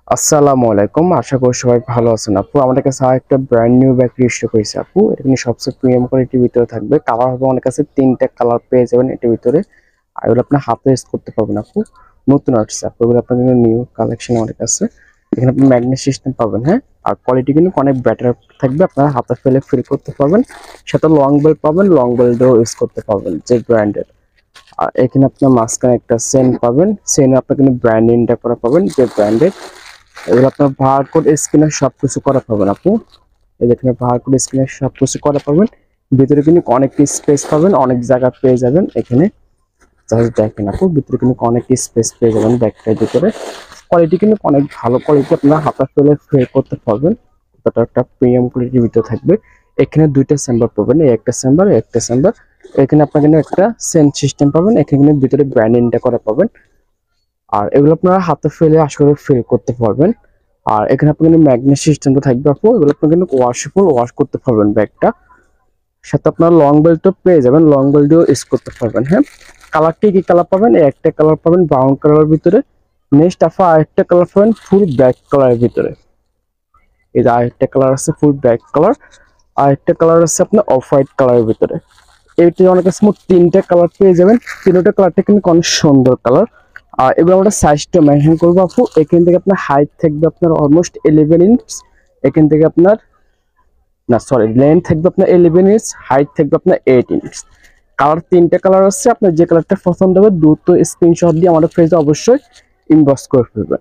আসসালামু আলাইকুম, আশা করি সবাই ভালো আছেন। আপু আমাদের কাছে একটা ব্র্যান্ড নিউ ব্যাগ রিস্টক হয়েছে আপু। এটা কিন্তু সবচেয়ে প্রিমিয়াম কোয়ালিটির ভিতরে থাকবে। কালার হবে আমাদের কাছে 3টা কালার পেয়ে যাবেন এটার ভিতরে। আর এগুলো আপনার হাতে ইউজ করতে পারবেন আপু। নতুন আসছে আপু, এগুলো আপনার কিন্তু নিউ কালেকশন আমাদের কাছে। এখানে আপনি ম্যাগনেট সিস্টেম পাবেন, হ্যাঁ। আর কোয়ালিটি কিন্তু অনেক বেটার থাকবে, আপনারা হাতে ফেলে ফিল করতে পারবেন। সাথে লং বেল্ট পাবেন, লং বেল্টও ইউজ করতে পারবেন যে ব্র্যান্ডের। আর এখানে আপনার মাঝখানে একটা চেন পাবেন, চেনে আপনার কিন্তু ব্র্যান্ডিংটা করা পাবেন যে ব্র্যান্ডের। এগুলো আপনার বারকোড স্ক্যানার সবকিছু করা পাবেন আপু। এই দেখেন বারকোড স্ক্যানার সবকিছু করা পাবেন। ভিতরে কিন্তু অনেক স্পেস পাবেন, অনেক জায়গা পেয়ে যাবেন এখানে। জাস্ট দেখেন আপু, ভিতরে কিন্তু অনেক স্পেস পেয়ে যাবেন ব্যাগটার ভিতরে। কোয়ালিটি কিন্তু অনেক ভালো কোয়ালিটি, আপনারা হাতা ফেলে ফেল করতে পারবেন। এটা একটা প্রিমিয়াম কোয়ালিটির ভিতরে থাকবে। এখানে দুইটা চেম্বার পাবেন, এই একটা চেম্বার, একটা চেম্বার। এখানে আপনার কিন্তু একটা সেন্স সিস্টেম পাবেন, এখানে কিন্তু ভিতরে ব্র্যান্ডিংটা করা পাবেন। আর এগুলো আপনারা হাতে ফেলে আসলে ফিল করতে পারবেন। আর এখানে আপনার কিন্তু ম্যাগনেট সিস্টেমটা থাকবে আপু। এগুলো আপনি কিন্তু ওয়াশেবল, ওয়াশ করতে পারবেন ব্যাগটা। সাথে আপনার লং বেল্টও পেয়ে যাবেন, লং বেল্টও ইউজ করতে পারবেন, হ্যাঁ। কালারটি কি কালার পাবেন? এই একটা কালার পাবেন ব্রাউন কালারের ভিতরে। নেক্সট আপা আরেকটা কালার পাবেন ফুল ব্ল্যাক কালারের ভিতরে। এই যে আরেকটা কালার আছে ফুল ব্ল্যাক কালার। আরেকটা কালার আছে আপনার অফ হোয়াইট কালারের ভিতরে। এইটি অনেক কাছে মোট 3টা কালার পেয়ে যাবেন। 3টা কালারটা কিন্তু অনেক সুন্দর কালার। আর এবার আমরা সাইজটা মেনশন করবো আপু। এখান থেকে আপনার হাইট থাকবে আপনার অলমোস্ট 11 ইঞ্চ। এখান থেকে আপনার না সরি লেন্থ থাকবে আপনার 11 ইঞ্চ, হাইট থাকবে আপনার 8 ইঞ্চ। কালার 3টা কালার আছে, আপনার যে কালারটা পছন্দ হবে দ্রুত স্ক্রিনশট দিয়ে আমাদের পেজে অবশ্যই ইনবক্স করে ফেলবেন।